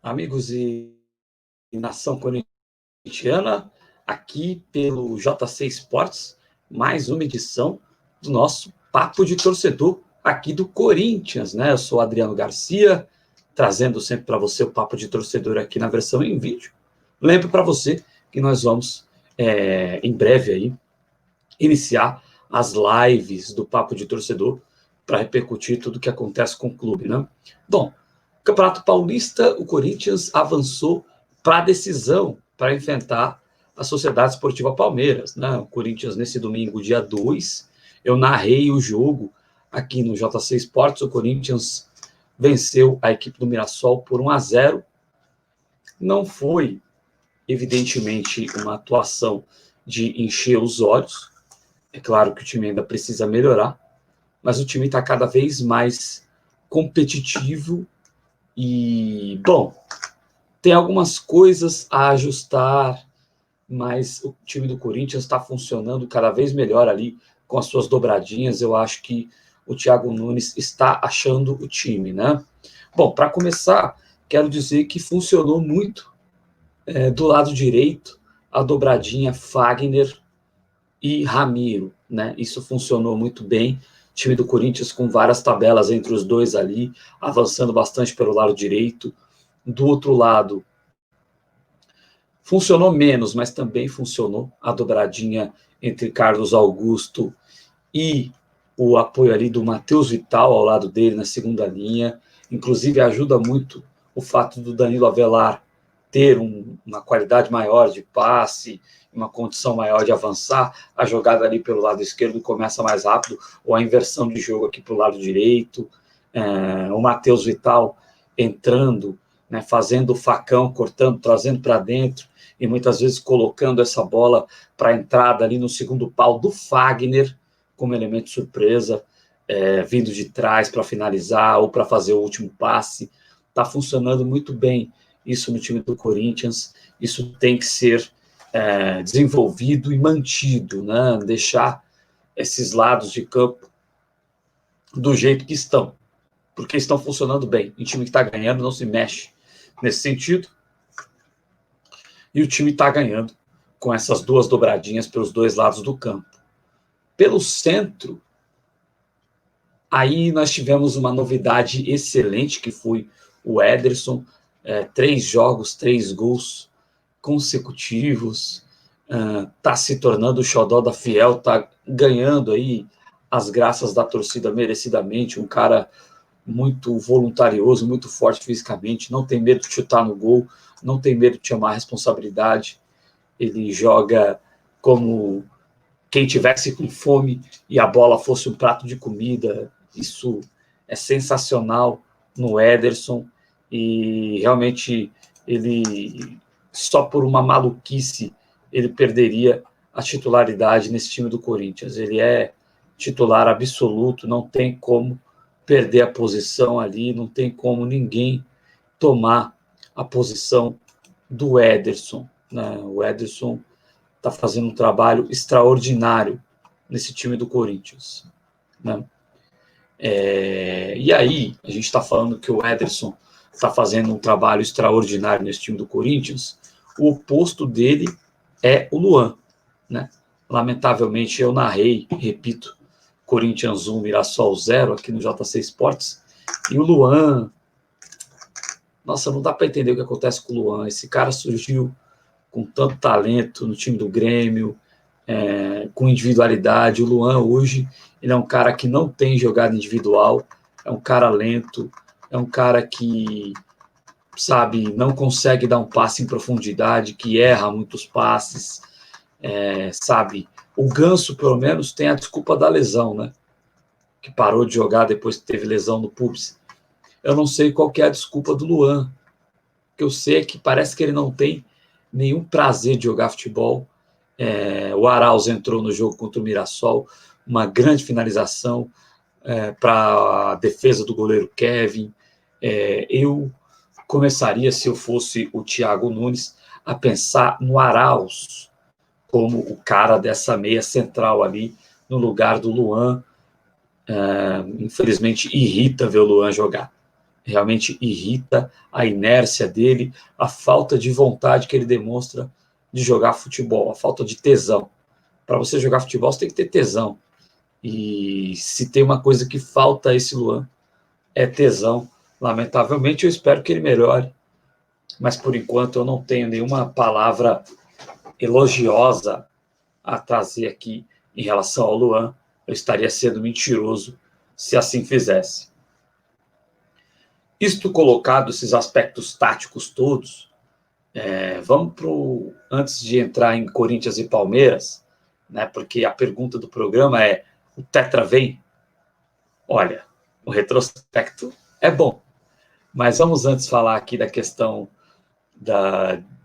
Amigos e nação corintiana, aqui pelo JC Esportes, mais uma edição do nosso Papo de Torcedor aqui do Corinthians, né? Eu sou Adriano Garcia, trazendo sempre para você o Papo de Torcedor aqui na versão em vídeo. Lembro para você que nós vamos, em breve aí, iniciar as lives do Papo de Torcedor para repercutir tudo o que acontece com o clube, né? Bom, Campeonato Paulista, o Corinthians avançou para a decisão para enfrentar a Sociedade Esportiva Palmeiras, né? O Corinthians, nesse domingo, dia 2, eu narrei o jogo aqui no JC Esportes. O Corinthians venceu a equipe do Mirassol por 1-0. Não foi, evidentemente, uma atuação de encher os olhos. É claro que o time ainda precisa melhorar, mas o time está cada vez mais competitivo e, bom, tem algumas coisas a ajustar, mas o time do Corinthians está funcionando cada vez melhor ali com as suas dobradinhas. Eu acho que o Thiago Nunes está achando o time, né? Bom, para começar, quero dizer que funcionou muito do lado direito a dobradinha Fagner e Ramiro, né? Isso funcionou muito bem. O time do Corinthians com várias tabelas entre os dois ali, avançando bastante pelo lado direito. Do outro lado, funcionou menos, mas também funcionou a dobradinha entre Carlos Augusto e o apoio ali do Matheus Vital ao lado dele na segunda linha. Inclusive ajuda muito o fato do Danilo Avelar ter uma qualidade maior de passe, uma condição maior de avançar. A jogada ali pelo lado esquerdo começa mais rápido, ou a inversão de jogo aqui para o lado direito. O Matheus Vital entrando, né, fazendo o facão, cortando, trazendo para dentro, e muitas vezes colocando essa bola para a entrada ali no segundo pau do Fagner, como elemento surpresa, vindo de trás para finalizar ou para fazer o último passe. Está funcionando muito bem isso no time do Corinthians. Isso tem que ser desenvolvido e mantido, né? Deixar esses lados de campo do jeito que estão, porque estão funcionando bem. O time que está ganhando não se mexe nesse sentido, e o time está ganhando com essas duas dobradinhas pelos dois lados do campo. Pelo centro, aí nós tivemos uma novidade excelente, que foi o Ederson, 3 jogos, 3 gols consecutivos, está se tornando o xodó da Fiel, está ganhando aí as graças da torcida merecidamente, um cara muito voluntarioso, muito forte fisicamente, não tem medo de chutar no gol, não tem medo de chamar a responsabilidade. Ele joga como quem tivesse com fome e a bola fosse um prato de comida. Isso é sensacional no Ederson, e realmente ele, só por uma maluquice, ele perderia a titularidade nesse time do Corinthians. Ele é titular absoluto, não tem como perder a posição ali, não tem como ninguém tomar a posição do Ederson, né? O Ederson está fazendo um trabalho extraordinário nesse time do Corinthians, né? E aí, a gente está falando que o Ederson está fazendo um trabalho extraordinário nesse time do Corinthians. O oposto dele é o Luan, né? Lamentavelmente, eu narrei, repito, Corinthians 1, Mirassol 0 aqui no JC Esportes, e o Luan, nossa, não dá para entender o que acontece com o Luan. Esse cara surgiu com tanto talento no time do Grêmio, com individualidade. O Luan hoje, ele é um cara que não tem jogada individual, é um cara lento, é um cara que, sabe, não consegue dar um passe em profundidade, que erra muitos passes, sabe. O Ganso, pelo menos, tem a desculpa da lesão, né? Que parou de jogar depois que teve lesão no pubis. Eu não sei qual que é a desculpa do Luan. O que eu sei é que parece que ele não tem nenhum prazer de jogar futebol. O Arauz entrou no jogo contra o Mirassol, uma grande finalização para a defesa do goleiro Kevin. Eu começaria, se eu fosse o Thiago Nunes, a pensar no Arauz como o cara dessa meia central ali, no lugar do Luan. Infelizmente, irrita ver o Luan jogar. realmente irrita a inércia dele, a falta de vontade que ele demonstra de jogar futebol, a falta de tesão. Para você jogar futebol, você tem que ter tesão. E se tem uma coisa que falta a esse Luan, é tesão. Lamentavelmente, eu espero que ele melhore, mas por enquanto eu não tenho nenhuma palavra elogiosa a trazer aqui em relação ao Luan. Eu estaria sendo mentiroso se assim fizesse. Isto colocado, esses aspectos táticos todos, vamos antes de entrar em Corinthians e Palmeiras, né, porque a pergunta do programa é: o Tetra vem? Olha, o retrospecto é bom, mas vamos antes falar aqui da questão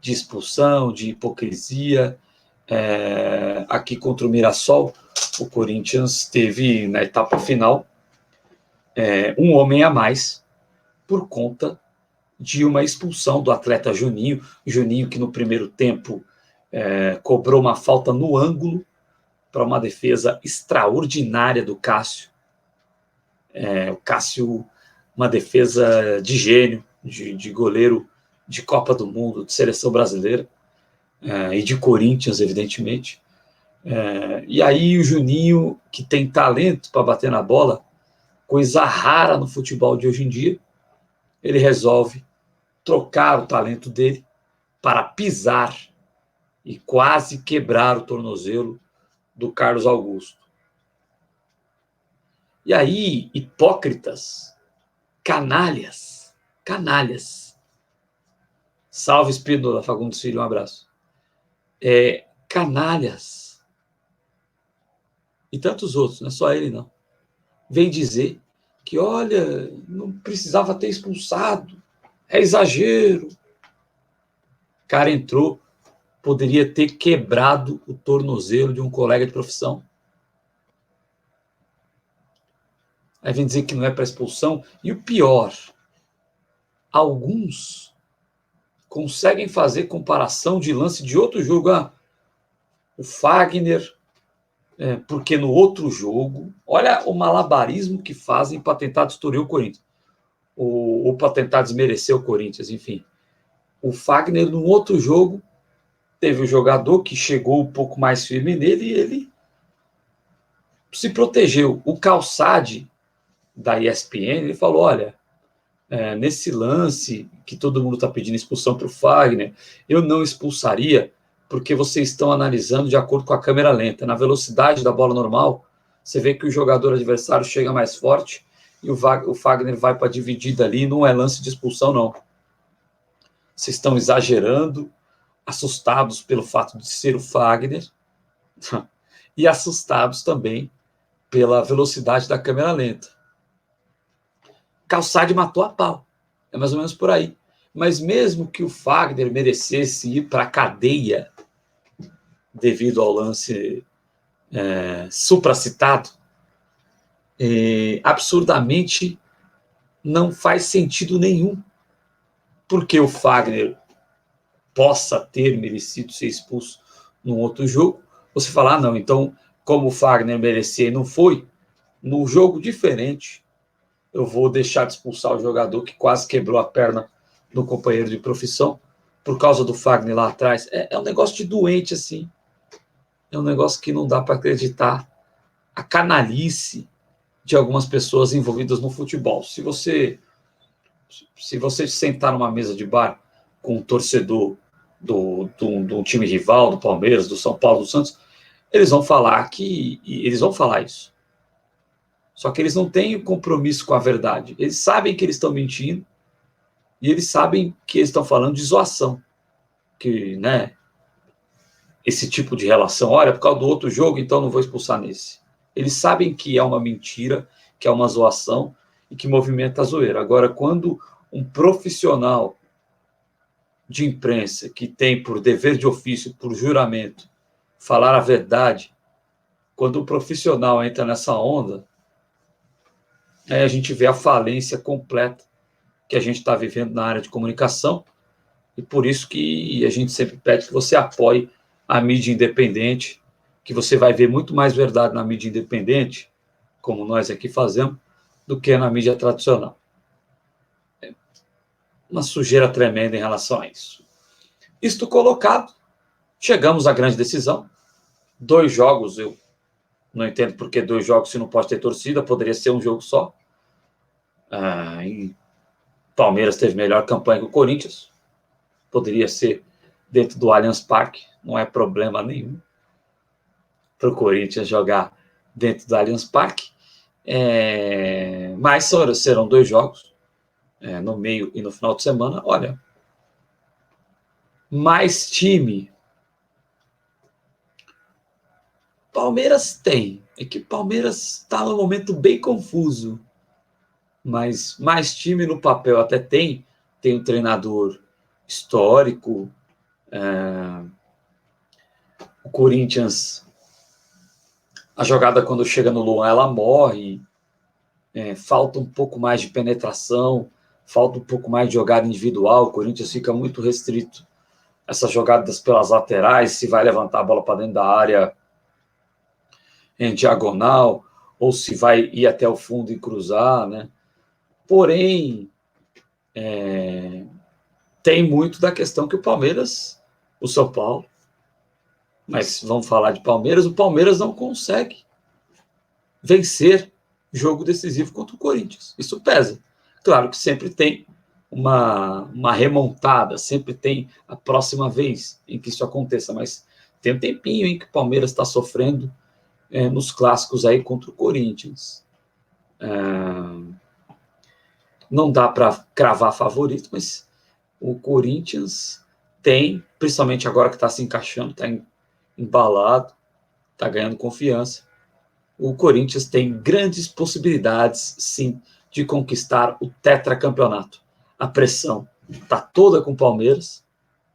de expulsão, de hipocrisia. Aqui contra o Mirassol, o Corinthians teve, na etapa final, um homem a mais por conta de uma expulsão do atleta Juninho. Juninho, que no primeiro tempo cobrou uma falta no ângulo para uma defesa extraordinária do Cássio. O Cássio, uma defesa de gênio, de goleiro de Copa do Mundo, de seleção brasileira, e de Corinthians, evidentemente. E aí o Juninho, que tem talento para bater na bola, coisa rara no futebol de hoje em dia, ele resolve trocar o talento dele para pisar e quase quebrar o tornozelo do Carlos Augusto. E aí, hipócritas, canalhas, salve Espírito Fagundes Filho, um abraço. Canalhas, e tantos outros, não é só ele não, vem dizer que, olha, não precisava ter expulsado, é exagero. O cara entrou, poderia ter quebrado o tornozelo de um colega de profissão. Aí vem dizer que não é para expulsão. E o pior, alguns conseguem fazer comparação de lance de outro jogo. O Fagner, porque no outro jogo, olha o malabarismo que fazem para tentar destruir o Corinthians, ou para tentar desmerecer o Corinthians, enfim. O Fagner, no outro jogo, teve um jogador que chegou um pouco mais firme nele e ele se protegeu. O Calçade, da ESPN, ele falou, olha, nesse lance que todo mundo está pedindo expulsão para o Fagner, eu não expulsaria porque vocês estão analisando de acordo com a câmera lenta. Na velocidade da bola normal, você vê que o jogador adversário chega mais forte e o Fagner vai para a dividida ali, não é lance de expulsão, não. Vocês estão exagerando, assustados pelo fato de ser o Fagner e assustados também pela velocidade da câmera lenta. Calçade matou a pau. É mais ou menos por aí. Mas mesmo que o Fagner merecesse ir para a cadeia devido ao lance supracitado, absurdamente não faz sentido nenhum porque o Fagner possa ter merecido ser expulso num outro jogo. Você fala, não, então como o Fagner merecia e não foi, no jogo diferente, eu vou deixar de expulsar o jogador que quase quebrou a perna do companheiro de profissão por causa do Fagner lá atrás. É um negócio de doente, assim. É um negócio que não dá para acreditar a canalice de algumas pessoas envolvidas no futebol. Se você sentar numa mesa de bar com um torcedor do time rival, do Palmeiras, do São Paulo, do Santos, eles vão falar isso. Só que eles não têm compromisso com a verdade. Eles sabem que eles estão mentindo e eles sabem que eles estão falando de zoação. Que, né, esse tipo de relação, olha, por causa do outro jogo, então não vou expulsar nesse. Eles sabem que é uma mentira, que é uma zoação e que movimenta a zoeira. Agora, quando um profissional de imprensa que tem por dever de ofício, por juramento, falar a verdade, quando o profissional entra nessa onda, a gente vê a falência completa que a gente está vivendo na área de comunicação, e por isso que a gente sempre pede que você apoie a mídia independente, que você vai ver muito mais verdade na mídia independente, como nós aqui fazemos, do que na mídia tradicional. uma sujeira tremenda em relação a isso. Isto colocado, chegamos à grande decisão. 2 jogos, eu não entendo por que 2 jogos se não pode ter torcida, poderia ser um jogo só. Palmeiras teve melhor campanha que o Corinthians, poderia ser dentro do Allianz Parque, não é problema nenhum para o Corinthians jogar dentro do Allianz Parque, mas serão 2 jogos, no meio e no final de semana. Olha, mais time Palmeiras tem, é que Palmeiras está num momento bem confuso, mas mais time no papel até tem um treinador histórico, o Corinthians, a jogada quando chega no Luan ela morre, falta um pouco mais de penetração, falta um pouco mais de jogada individual, o Corinthians fica muito restrito essas jogadas pelas laterais, se vai levantar a bola para dentro da área em diagonal, ou se vai ir até o fundo e cruzar, né? Porém, tem muito da questão que o Palmeiras, o São Paulo, mas vamos falar de Palmeiras, o Palmeiras não consegue vencer jogo decisivo contra o Corinthians. Isso pesa. Claro que sempre tem uma remontada, sempre tem a próxima vez em que isso aconteça, mas tem um tempinho em que o Palmeiras está sofrendo nos clássicos aí contra o Corinthians. Não dá para cravar favorito, mas o Corinthians tem, principalmente agora que está se encaixando, está embalado, está ganhando confiança. O Corinthians tem grandes possibilidades, sim, de conquistar o tetracampeonato. A pressão está toda com o Palmeiras.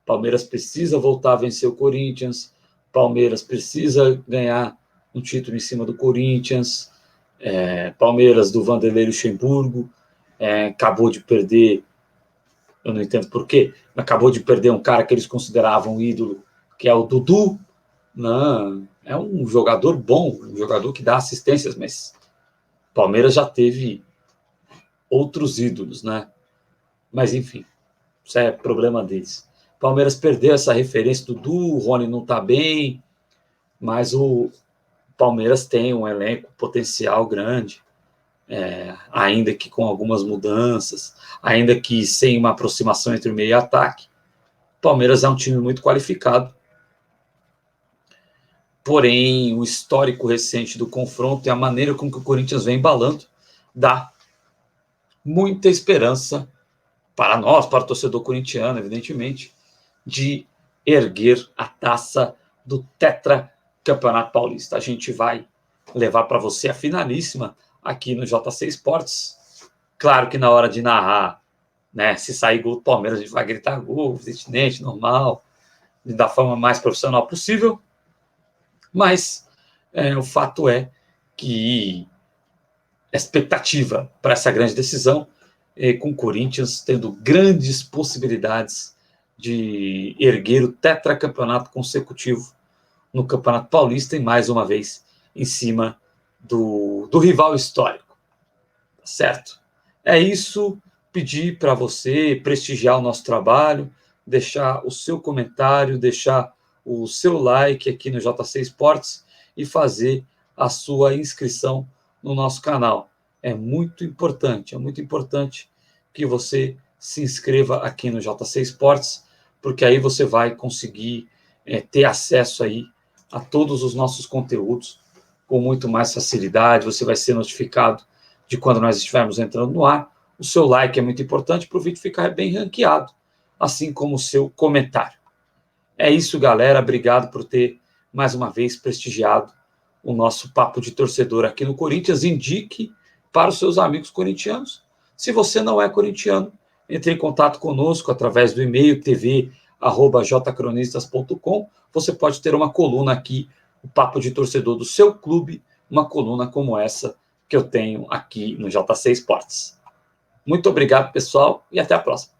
Palmeiras precisa voltar a vencer o Corinthians. Palmeiras precisa ganhar um título em cima do Corinthians. Palmeiras do Vanderlei Luxemburgo acabou de perder, eu não entendo por quê, acabou de perder um cara que eles consideravam ídolo, que é o Dudu. Não, é um jogador bom, um jogador que dá assistências, mas o Palmeiras já teve outros ídolos, né? Mas enfim, isso é problema deles. Palmeiras perdeu essa referência do Dudu, o Rony não tá bem, mas o Palmeiras tem um elenco potencial grande, ainda que com algumas mudanças, ainda que sem uma aproximação entre o meio e ataque. O Palmeiras é um time muito qualificado, porém o histórico recente do confronto e a maneira como que o Corinthians vem embalando dá muita esperança para nós, para o torcedor corintiano, evidentemente, de erguer a taça do Tetracampeonato Paulista. A gente vai levar para você a finalíssima aqui no JC Esportes. Claro que na hora de narrar, né, se sair gol do Palmeiras, a gente vai gritar gol, evidentemente, normal, da forma mais profissional possível. Mas o fato é que a expectativa para essa grande decisão, com o Corinthians tendo grandes possibilidades de erguer o tetracampeonato consecutivo no Campeonato Paulista e mais uma vez em cima do rival histórico, certo? É isso, pedir para você prestigiar o nosso trabalho, deixar o seu comentário, deixar o seu like aqui no JC Esportes e fazer a sua inscrição no nosso canal. É muito importante que você se inscreva aqui no JC Esportes, porque aí você vai conseguir ter acesso aí a todos os nossos conteúdos com muito mais facilidade. Você vai ser notificado de quando nós estivermos entrando no ar. O seu like é muito importante para o vídeo ficar bem ranqueado, assim como o seu comentário. É isso, galera. Obrigado por ter, mais uma vez, prestigiado o nosso Papo de Torcedor aqui no Corinthians. Indique para os seus amigos corintianos. Se você não é corintiano, entre em contato conosco através do e-mail tv@jcronistas.com. Você pode ter uma coluna aqui, o Papo de Torcedor do seu clube, uma coluna como essa que eu tenho aqui no JC Esportes. Muito obrigado, pessoal, e até a próxima.